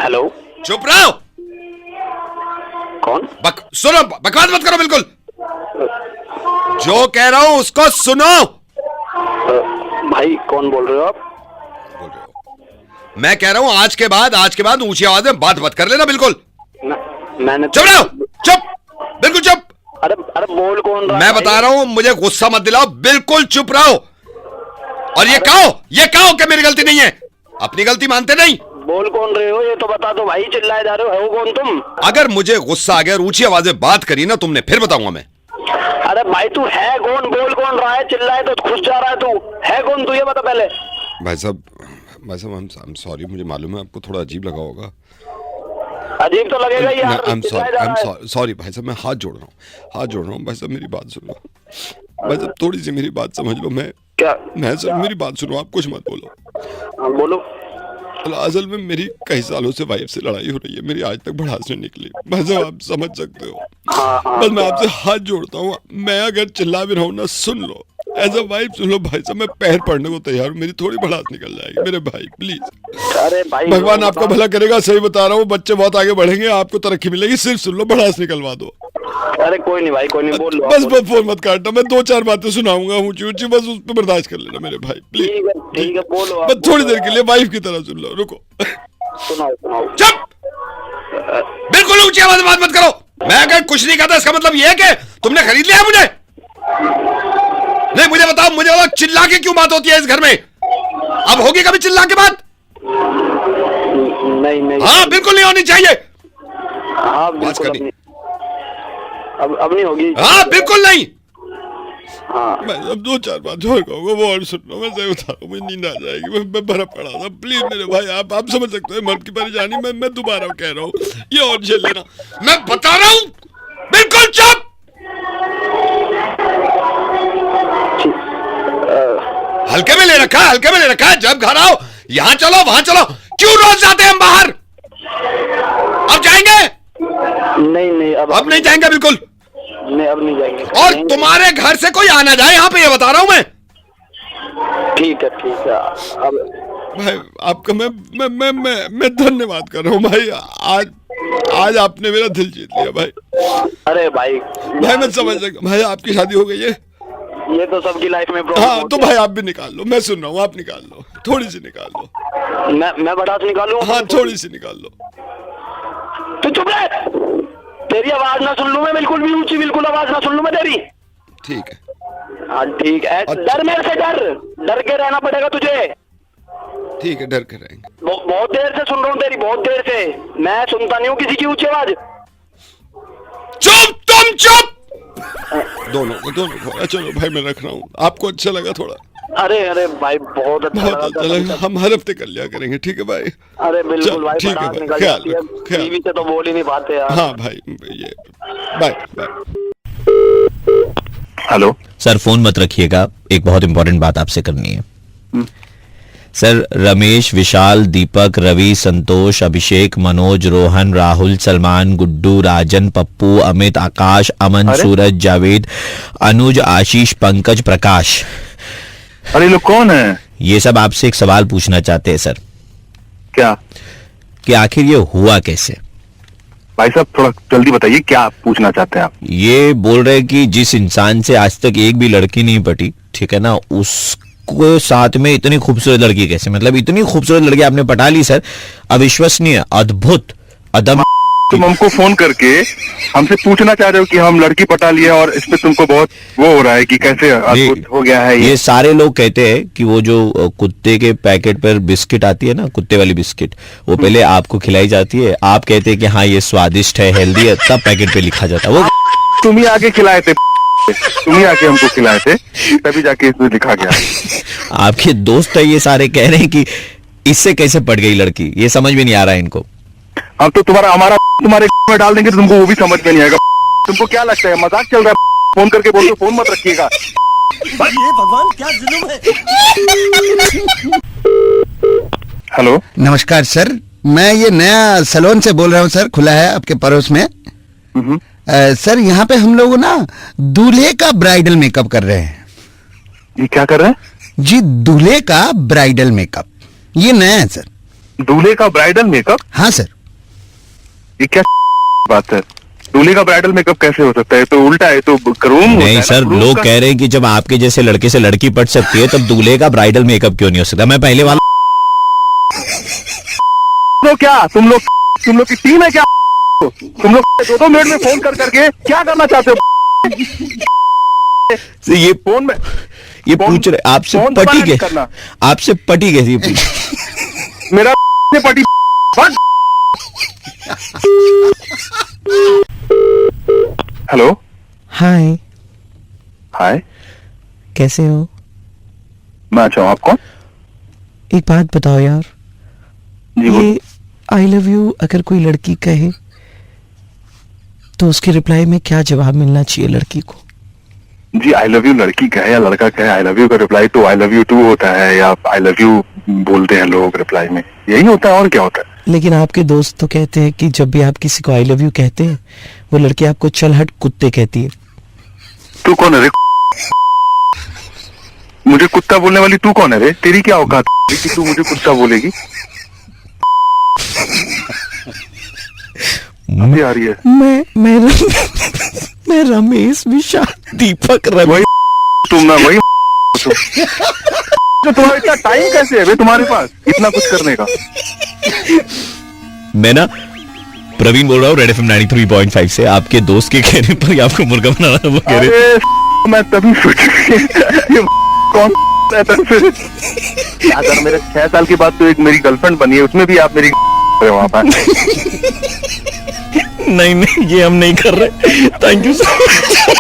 Hello. चुप रहो। कौन? सुनो, बकवास मत करो बिल्कुल। जो कह रहा हूं उसको सुनो। भाई कौन बोल रहे हो आप? बोल रहे हो? मैं कह रहा हूं आज के बाद ऊंची आवाज में बात मत कर लेना बिल्कुल। मैंने चुप रहो, चुप, बिल्कुल चुप। अरे अरे बोल कौन रहा है? मैं बता रहा हूं, मुझे गुस्सा मत दिलाओ, बिल्कुल चुप रहो। और ये कहो कि मेरी गलती नहीं है, अपनी गलती मानते नहीं। बोल कौन रहे हो ये तो बता दो भाई, चिल्लाए जा रहे हो कौन तुम? अगर मुझे गुस्सा आ गया और ऊंची आवाज में बात करी ना तुमने, फिर बताऊंगा मैं। अरे भाई तू है कौन? बोल कौन रहा है? चिल्लाए तो खुश जा रहा है तू। है कौन तू, ये बता पहले। भाई साहब I'm sorry, मुझे मालूम है आपको थोड़ा अजीब लगा होगा। अजीब तो लगेगा यार। I'm sorry भाई साहब, मैं हाथ जोड़ रहा हूँ भाई साहब, मेरी बात सुन लो भाई साहब, थोड़ी सी मेरी बात समझ लो। मेरी बात सुनो, आप कुछ मत बोलो। बोलो। असल में मेरी कई सालों से वाइफ से लड़ाई हो रही है, मेरी आज तक भड़ास नहीं निकली भाई साहब, आप समझ सकते हो। बस मैं आपसे हाथ जोड़ता हूँ, मैं अगर चिल्ला भी रहा हूँ ना, सुन लो एज अ वाइफ, सुन लो भाई साहब, मैं पैर पड़ने को तैयार हूँ, मेरी थोड़ी भड़ास निकल जाएगी मेरे भाई, प्लीज। अरे भाई भगवान आपका भला करेगा, सही बता रहा हूँ, बच्चे बहुत आगे बढ़ेंगे, आपको तरक्की मिलेगी, सिर्फ सुन लो, भड़ास निकलवा दो। अरे कोई नहीं भाई, कोई नहीं, बोल लो। बस फोन मत काटना, मैं 2-4 बातें सुनाऊंगा ऊंची ऊंची, बस उस पर बर्दाश्त कर लेना मेरे भाई, प्लीज। ठीक है बोलो। बस थोड़ी देर के लिए वाइफ की तरह सुन लो, रुको। सुनाओ। चुप, बिल्कुल ऊंची आवाज में बात मत करो। मैं अगर कुछ नहीं कहता इसका मतलब ये है कि तुमने खरीद लिया मुझे। नहीं, मुझे बताओ चिल्ला के क्यों बात होती है इस घर में? अब होगी कभी चिल्ला के बात? नहीं। हाँ बिल्कुल नहीं होनी चाहिए। हाँ बिल्कुल अब नहीं होगी। हाँ बिल्कुल नहीं। हाँ मैं अब 2-4 बात और कहूँगा, वो और सुन लो, मैं सही बता रहा हूँ, मुझे नींद आ जाएगी, मैं बर्फ पड़ा था, प्लीज मेरे भाई, आप समझ सकते हो मर्द की परेशानी। मैं दोबारा कह रहा हूँ, ये और झेल लेना, मैं बता रहा हूँ, बिल्कुल चुप। हल्के में ले रखा है, जब घर आओ यहाँ चलो वहां चलो, क्यों रोज जाते हैं हम बाहर? अब जाएंगे? नहीं अब नहीं जाएंगे बिल्कुल। नहीं अब नहीं जाएंगे। और तुम्हारे घर से कोई आना जाए यहाँ पे, ये बता रहा हूँ मैं। ठीक है अब भाई आपका मैं धन्यवाद कर रहा हूँ भाई, आज आपने मेरा दिल जीत लिया भाई। अरे भाई मैं समझ सकता, भाई आपकी शादी हो गई है, ये तो सबकी लाइफ में हाँ, तो भाई आप भी निकाल लो, मैं सुन रहा हूँ, आप निकाल लो, थोड़ी सी निकाल लो। मैं बड़ा निकालूं? हाँ थोड़ी सी निकाल लो। तू चुप रह, तेरी आवाज ना सुन लूं मैं, बिल्कुल भी ऊंची, बिल्कुल आवाज ना सुन लूं मैं तेरी। ठीक है। हाँ ठीक है। डर मेरे से, डर के रहना पड़ेगा तुझे। ठीक है, डर के रहेंगे। बहुत देर से सुन रहा हूँ तेरी, बहुत देर से। मैं सुनता नहीं हूँ किसी की ऊंची आवाज। चुप, तुम चुप। दोनों चलो भाई, मैं रख रहा हूँ, आपको अच्छा लगा थोड़ा? अरे भाई बहुत अच्छा लगा, हम हर हफ्ते कर लिया करेंगे, ठीक है भाई? अरे बिल्कुल भाई, ठीक है भाई, ख्याल टीवी से तो बोल ही नहीं पाते यार। हाँ भाई, ये बाय। हेलो सर, फोन मत रखिएगा, एक बहुत इंपॉर्टेंट बात आपसे करनी है। सर, रमेश, विशाल, दीपक, रवि, संतोष, अभिषेक, मनोज, रोहन, राहुल, सलमान, गुड्डू, राजन, पप्पू, अमित, आकाश, अमन, सूरज, जावेद, अनुज, आशीष, पंकज, प्रकाश। अरे लोग कौन है? ये सब आपसे एक सवाल पूछना चाहते हैं सर। क्या? कि आखिर ये हुआ कैसे? भाई साहब थोड़ा जल्दी बताइए, क्या पूछना चाहते हैं आप? ये बोल रहे हैं कि जिस इंसान से आज तक एक भी लड़की नहीं पटी, ठीक है ना, उसको साथ में इतनी खूबसूरत लड़की कैसे, मतलब इतनी खूबसूरत लड़की आपने पटा ली सर, अविश्वसनीय, अद्भुत, अदम। तुम हमको फोन करके हमसे पूछना चाह रहे हो कि हम लड़की पटा लिए, और इस पे तुमको बहुत वो हो रहा है कि कैसे अद्भुत हो गया है ये सारे लोग कहते हैं कि वो जो कुत्ते के पैकेट पर बिस्किट आती है ना, कुत्ते वाली बिस्किट, वो पहले आपको खिलाई जाती है, आप कहते हैं कि हाँ ये स्वादिष्ट है, हेल्दी है, तब पैकेट पे लिखा जाता है। वो तुम ही आके खिलाए थे, तुम ही आके हमको खिलाए थे, तभी जाके इसमें लिखा गया। आपके दोस्त है ये सारे कह रहे हैं कि इससे कैसे पट गई लड़की, ये समझ में नहीं आ रहा है इनको। हम तो तुम्हारे में डाल देंगे तो तुमको वो भी समझ में नहीं आएगा। तुमको क्या लगता है मजाक चल रहा है? फोन करके बोल दो, फोन मत रखिएगा। ये भगवान क्या जुल्म है। हेलो नमस्कार सर, मैं ये नया सैलून से बोल रहा हूँ सर, खुला है आपके पड़ोस में। सर यहाँ पे हम लोग ना दूल्हे का ब्राइडल मेकअप कर रहे हैं। ये क्या कर रहे हैं? जी दूल्हे का ब्राइडल मेकअप, ये नया है सर। दूल्हे का ब्राइडल मेकअप? हाँ सर। ये क्या बात है? दूल्हे का ब्राइडल मेकअप कैसे हो सकता है? तो उल्टा है, तो ग्रूम होता है नहीं ना, सर, groom लोग का- कह रहे हैं कि जब आपके जैसे लड़के से लड़की पट सकती है तब दूल्हे का ब्राइडल मेकअप क्यों नहीं हो सकता? मैं पहले वाला तो क्या तुम लोग की टीम है क्या? तुम लोग 2-2 मिनट में फोन कर करके क्या करना चाहते हो? ये फोन में ये फोन- पूछ रहे आपसे फोन पटी दोबारा के नहीं करना। आपसे पटी कैसी ये पूछ मेरा से पटी बस। हेलो, हाय, हाय, कैसे हो? मैं अच्छा हूँ। आप कौन? एक बात बताओ यार, जी बोल। ये आई लव यू अगर कोई लड़की कहे तो उसके रिप्लाई में क्या जवाब मिलना चाहिए लड़की को? जी, आई लव यू लड़की कहे या लड़का कहे, आई लव यू का रिप्लाई तो आई लव यू टू होता है, या आई लव यू बोलते हैं लोग रिप्लाई में, यही होता है और क्या होता है? लेकिन आपके दोस्त तो कहते हैं कि जब भी आप किसी को आई लव यू कहते हैं वो लड़की आपको चल हट कुत्ते कहती है। तू कौन है रे? मुझे कुत्ता बोलने वाली तू कौन है रे? तेरी क्या औकात है कि तू मुझे कुत्ता बोलेगी? अभी आ रही है मैं रमेश विशाल दीपक रवि। वही तुम ना, वही तुम। तो तुम्हारा इतना टाइम कैसे है बे तुम्हारे पास इतना कुछ करने का? मैं ना प्रवीण बोल रहा हूँ रेड एफएम 93.5 से। आपके दोस्त के कहने पर ही आपको मुर्गा बनाना था, वो कह रहे अरे मैं तभी सोच ये कौन रहता है फिर? अगर मेरे 6 साल के बाद तो एक मेरी गर्लफ्रेंड बनी है, उसमें भी आप मेरी वहां पर। नहीं ये हम नहीं कर रहे। Thank you so much.